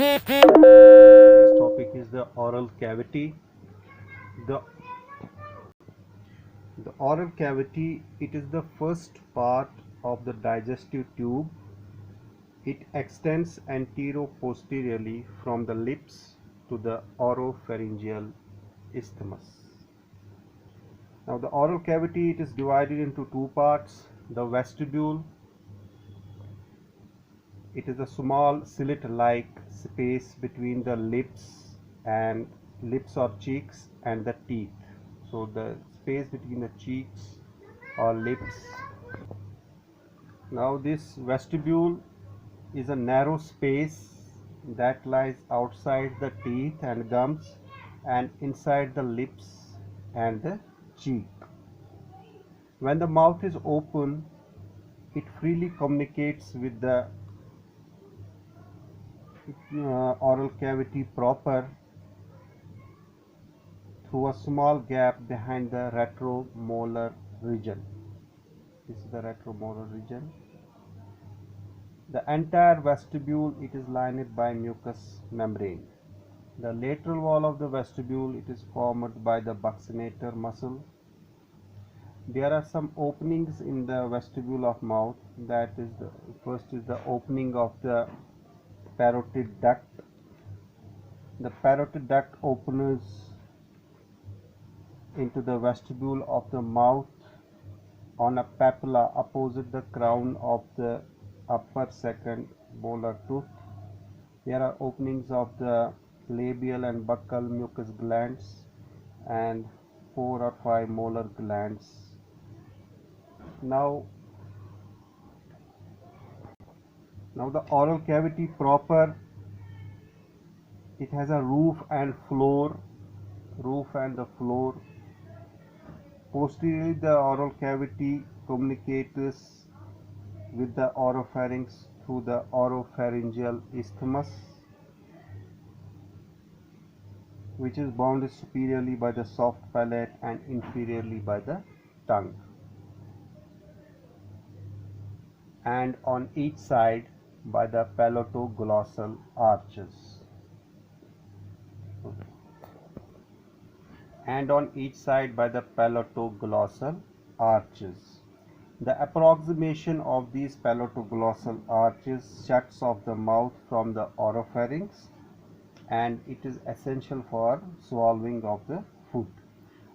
Today's topic is the oral cavity. The, the oral cavity, it is the first part of the digestive tube. It extends antero-posteriorly from the lips to the oropharyngeal isthmus. Now the oral cavity, it is divided into two parts. The vestibule, it is a small slit-like space between the lips or cheeks and the teeth. So the space between the cheeks or lips. Now this vestibule is a narrow space that lies outside the teeth and gums and inside the lips and the cheek. When the mouth is open, it freely communicates with the oral cavity proper through a small gap behind the retromolar region. This is the retromolar region. The entire vestibule, it is lined by mucous membrane. The lateral wall of the vestibule, it is formed by the buccinator muscle. There are some openings in the vestibule of mouth. That is the first is the opening of the parotid duct. The parotid duct opens into the vestibule of the mouth on a papilla opposite the crown of the upper second molar tooth. There are openings of the labial and buccal mucous glands and 4 or 5 molar glands. Now the oral cavity proper, it has a roof and the floor. Posteriorly, the oral cavity communicates with the oropharynx through the oropharyngeal isthmus, which is bounded superiorly by the soft palate and inferiorly by the tongue, and on each side by the palatoglossal arches. The approximation of these palatoglossal arches shuts off the mouth from the oropharynx, and it is essential for swallowing of the food.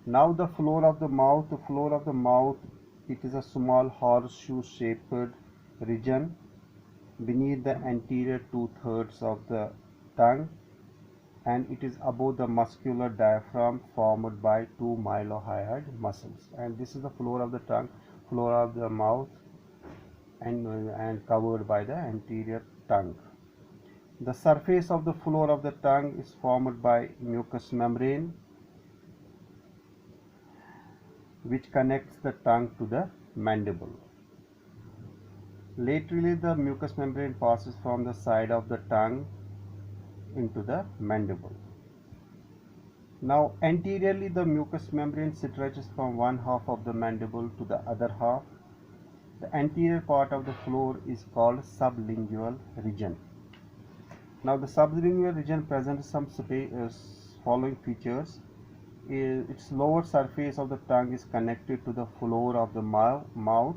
Now the floor of the mouth, it is a small horseshoe-shaped region beneath the anterior 2/3 of the tongue, and it is above the muscular diaphragm formed by two mylohyoid muscles. And this is the floor of the mouth, and covered by the anterior tongue. The surface of the floor of the tongue is formed by mucous membrane, which connects the tongue to the mandible. Laterally, the mucous membrane passes from the side of the tongue into the mandible. Now anteriorly, the mucous membrane stretches from one half of the mandible to the other half. The anterior part of the floor is called sublingual region. Now the sublingual region presents some following features. Its lower surface of the tongue is connected to the floor of the mouth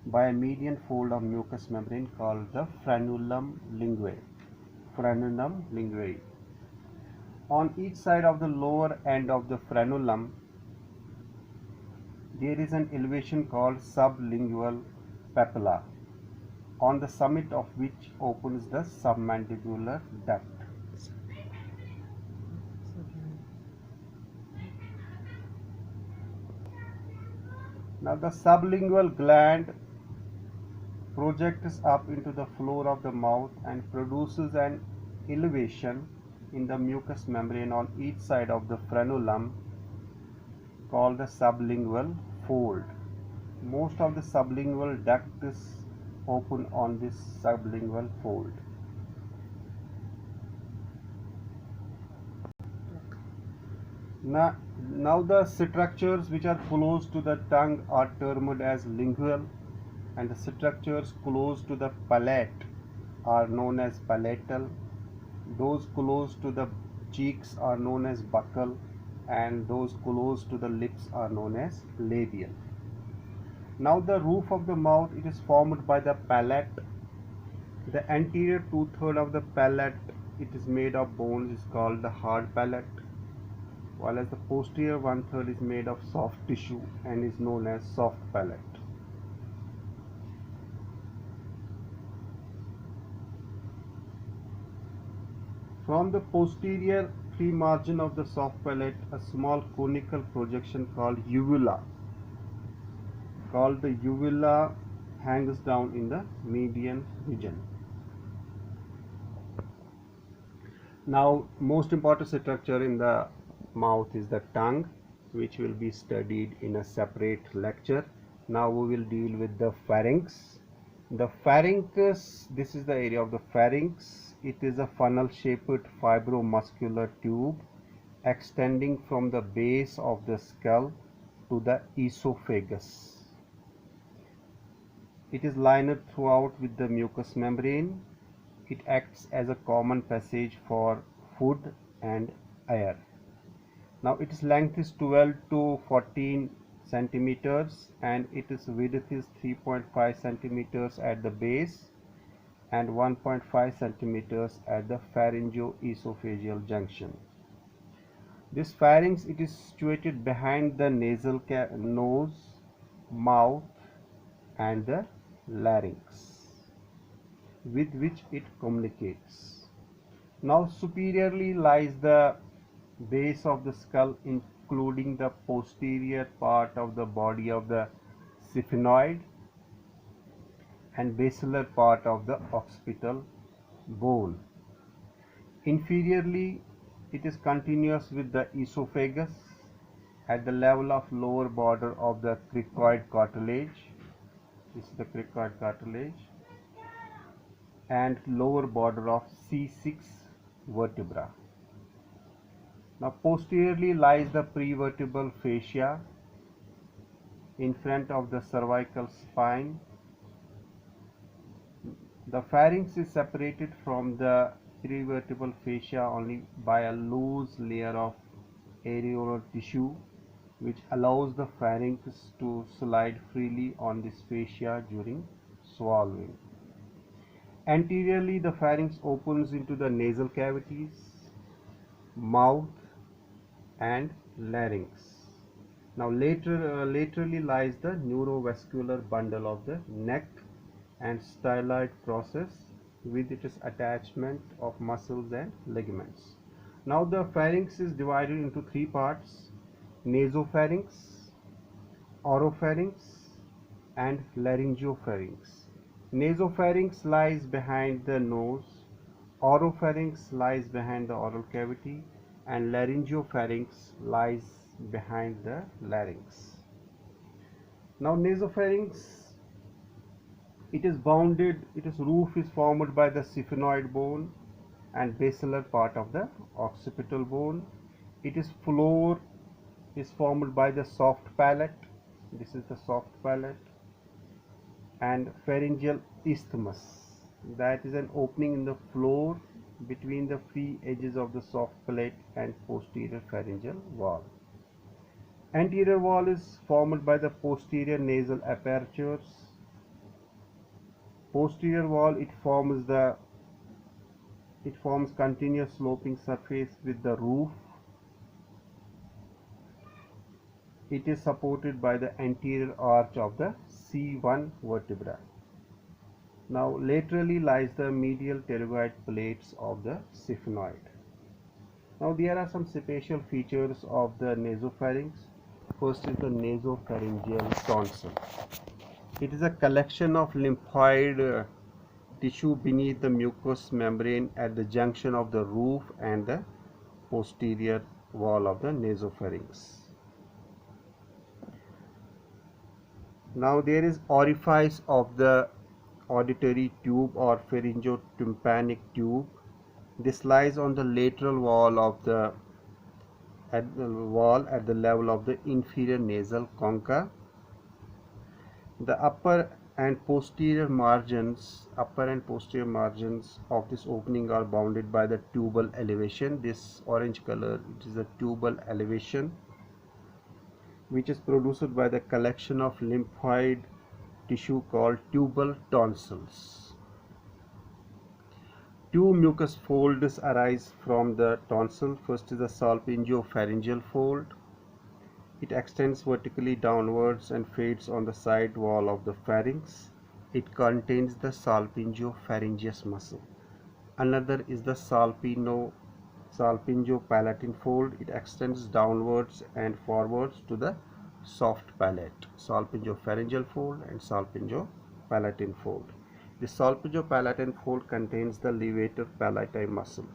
by a median fold of mucous membrane called the frenulum linguae. On each side of the lower end of the frenulum, there is an elevation called sublingual papilla, on the summit of which opens the submandibular duct. Now the sublingual gland projects up into the floor of the mouth and produces an elevation in the mucous membrane on each side of the frenulum called the sublingual fold. Most of the sublingual duct is open on this sublingual fold. Now the structures which are close to the tongue are termed as lingual, and the structures close to the palate are known as palatal. Those close to the cheeks are known as buccal, and those close to the lips are known as labial. Now the roof of the mouth, it is formed by the palate. The anterior two-thirds of the palate, it is made of bones, is called the hard palate, while as the posterior one-third is made of soft tissue and is known as soft palate. From the posterior free margin of the soft palate, a small conical projection called the uvula hangs down in the median region. Now, most important structure in the mouth is the tongue, which will be studied in a separate lecture. Now we will deal with the pharynx. The pharynx, this is the area of the pharynx. It is a funnel-shaped fibromuscular tube extending from the base of the skull to the esophagus. It is lined throughout with the mucous membrane. It acts as a common passage for food and air. Now its length is 12 to 14 centimeters and its width is 3.5 centimeters at the base and 1.5 centimeters at the pharyngoesophageal junction. This pharynx, it is situated behind the nasal nose, mouth and the larynx, with which it communicates. Now superiorly lies the base of the skull, including the posterior part of the body of the sphenoid and basilar part of the occipital bone. Inferiorly, it is continuous with the esophagus at the level of lower border of the cricoid cartilage. This is the cricoid cartilage and lower border of C6 vertebra. Now posteriorly lies the prevertebral fascia in front of the cervical spine. The pharynx is separated from the prevertebral fascia only by a loose layer of areolar tissue, which allows the pharynx to slide freely on this fascia during swallowing. Anteriorly, the pharynx opens into the nasal cavities, mouth and larynx. Now laterally lies the neurovascular bundle of the neck and styloid process with its attachment of muscles and ligaments. Now the pharynx is divided into three parts: nasopharynx, oropharynx and laryngopharynx. Nasopharynx lies behind the nose, oropharynx lies behind the oral cavity and laryngopharynx lies behind the larynx. Now nasopharynx, its roof is formed by the sphenoid bone and basilar part of the occipital bone. Its floor is formed by the soft palate. This is the soft palate and pharyngeal isthmus. That is an opening in the floor between the free edges of the soft palate and posterior pharyngeal wall. Anterior wall is formed by the posterior nasal apertures. Posterior wall, it forms continuous sloping surface with the roof. It is supported by the anterior arch of the C1 vertebra. Now laterally lies the medial pterygoid plates of the sphenoid. Now there are some special features of the nasopharynx. First is the nasopharyngeal tonsil. It is a collection of lymphoid tissue beneath the mucous membrane at the junction of the roof and the posterior wall of the nasopharynx. Now there is orifice of the auditory tube or pharyngotympanic tube. This lies on the lateral wall of the at the level of the inferior nasal concha. The upper and posterior margins, upper and posterior margins of this opening are bounded by the tubal elevation. This orange color, it is the tubal elevation, which is produced by the collection of lymphoid tissue called tubal tonsils. Two mucous folds arise from the tonsil. First is the salpingopharyngeal fold. It extends vertically downwards and fades on the side wall of the pharynx. It contains the salpingopharyngeus muscle. Another is the salpingopalatine fold. It extends downwards and forwards to the soft palate. Salpingopharyngeal fold and salpingopalatine fold. The salpingopalatine fold contains the levator palati muscle.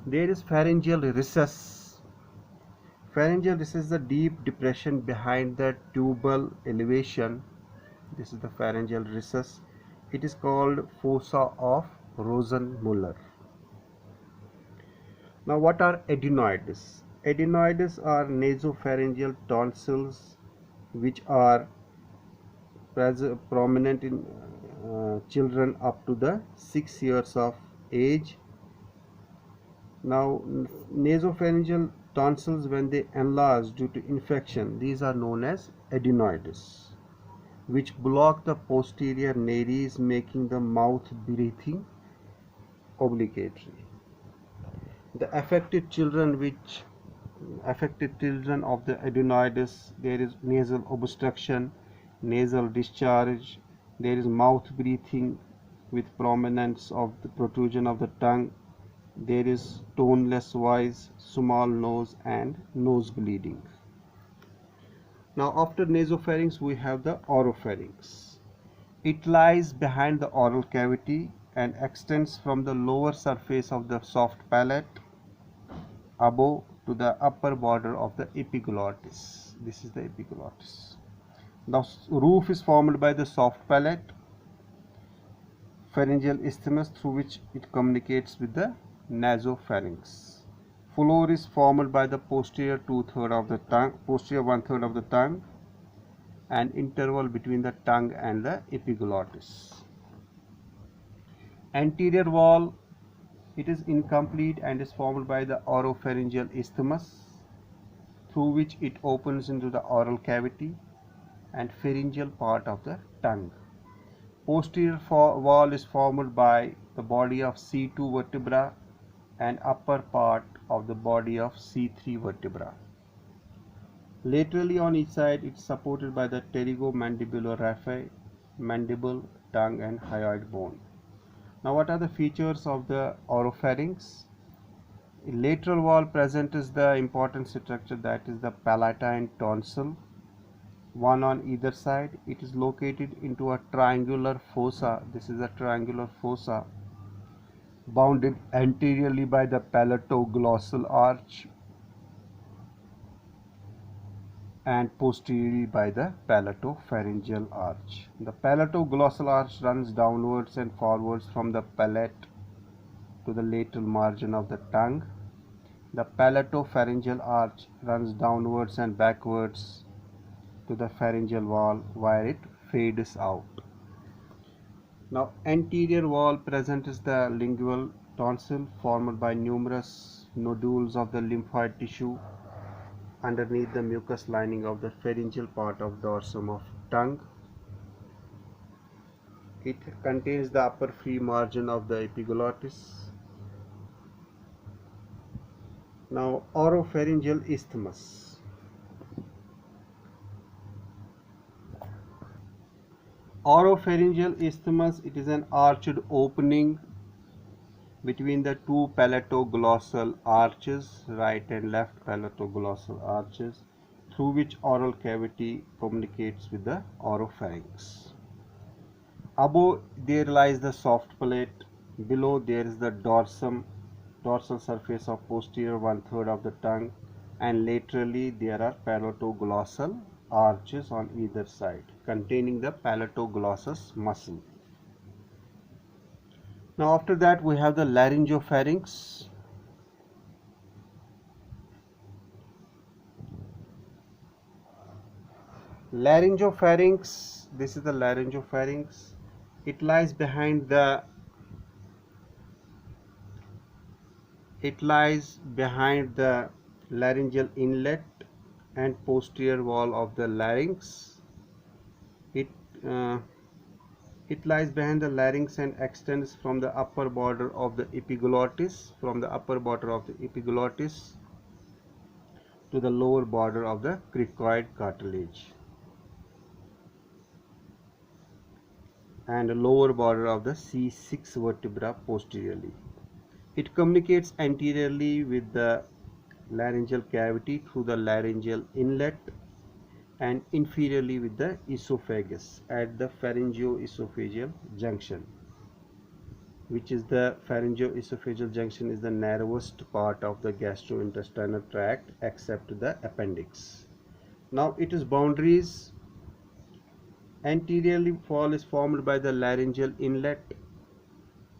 There is pharyngeal recess. Pharyngeal recess is the deep depression behind the tubal elevation. This is the pharyngeal recess. It is called fossa of Rosenmuller. Now, what are adenoids? Adenoids are nasopharyngeal tonsils which are prominent in children up to the 6 years of age. Now, nasopharyngeal tonsils, when they enlarge due to infection, these are known as adenoids, which block the posterior nares, making the mouth breathing obligatory. The affected children of the adenoids, there is nasal obstruction, nasal discharge, there is mouth breathing with prominence of the protrusion of the tongue, there is toneless voice, small nose and nose bleeding. Now, after nasopharynx we have the oropharynx. It lies behind the oral cavity and extends from the lower surface of the soft palate above to the upper border of the epiglottis. This is the epiglottis. The roof is formed by the soft palate, pharyngeal isthmus through which it communicates with the nasopharynx. Floor is formed by the posterior 2/3 of the tongue, posterior 1/3 of the tongue, and interval between the tongue and the epiglottis. Anterior wall, it is incomplete and is formed by the oropharyngeal isthmus, through which it opens into the oral cavity and pharyngeal part of the tongue. Posterior wall is formed by the body of C2 vertebra and upper part of the body of C3 vertebra. Laterally on each side, it is supported by the pterygomandibular raphe, mandible, tongue and hyoid bone. Now, what are the features of the oropharynx? Lateral wall presents the important structure, that is the palatine tonsil, one on either side. It is located into a triangular fossa. This is a triangular fossa bounded anteriorly by the palatoglossal arch and posteriorly by the palatopharyngeal arch. The palatoglossal arch runs downwards and forwards from the palate to the lateral margin of the tongue. The palatopharyngeal arch runs downwards and backwards to the pharyngeal wall where it fades out. Now, anterior wall presents the lingual tonsil formed by numerous nodules of the lymphoid tissue underneath the mucous lining of the pharyngeal part of dorsum of tongue. It contains the upper free margin of the epiglottis. Now, oropharyngeal isthmus. Oropharyngeal isthmus, it is an arched opening between the two palatoglossal arches, right and left palatoglossal arches, through which oral cavity communicates with the oropharynx. Above there lies the soft palate, below there is the dorsum, dorsal surface of posterior 1/3 of the tongue, and laterally there are palatoglossal arches on either side containing the palatoglossus muscle. Now, after that we have the laryngopharynx. Laryngopharynx, this is the laryngopharynx. It lies behind the laryngeal inlet and posterior wall of the larynx. It uh, it lies behind the larynx and extends from the upper border of the epiglottis, to the lower border of the cricoid cartilage and lower border of the C6 vertebra posteriorly. It communicates anteriorly with the laryngeal cavity through the laryngeal inlet and inferiorly with the esophagus at the pharyngoesophageal junction, which is the pharyngoesophageal junction is the narrowest part of the gastrointestinal tract except the appendix. Now its boundaries: anteriorly wall is formed by the laryngeal inlet,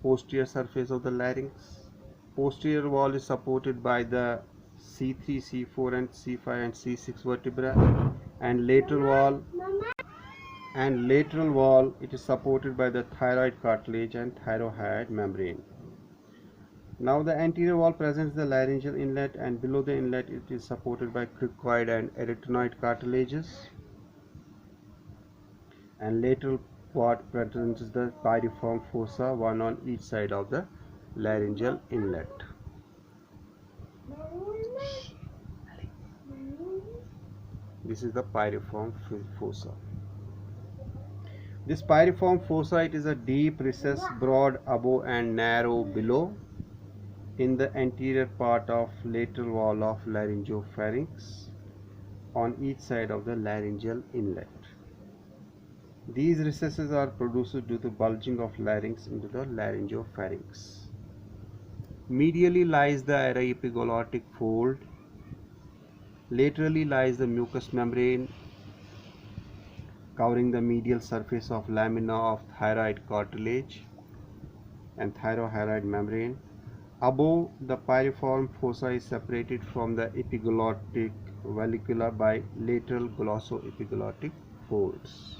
posterior surface of the larynx. Posterior wall is supported by the C3, C4 and C5 and C6 vertebra, and lateral wall it is supported by the thyroid cartilage and thyrohyoid membrane. Now the anterior wall presents the laryngeal inlet, and below the inlet it is supported by cricoid and arytenoid cartilages, and lateral part presents the pyriform fossa, one on each side of the laryngeal inlet. This is the pyriform fossa. This pyriform fossa, it is a deep recess, broad above and narrow below, in the anterior part of lateral wall of laryngopharynx on each side of the laryngeal inlet. These recesses are produced due to bulging of larynx into the laryngopharynx. Medially lies the araepiglottic fold. Laterally lies the mucous membrane covering the medial surface of lamina of thyroid cartilage and thyrohyoid membrane. Above, the pyriform fossa is separated from the epiglottic vallicula by lateral glossoepiglottic folds.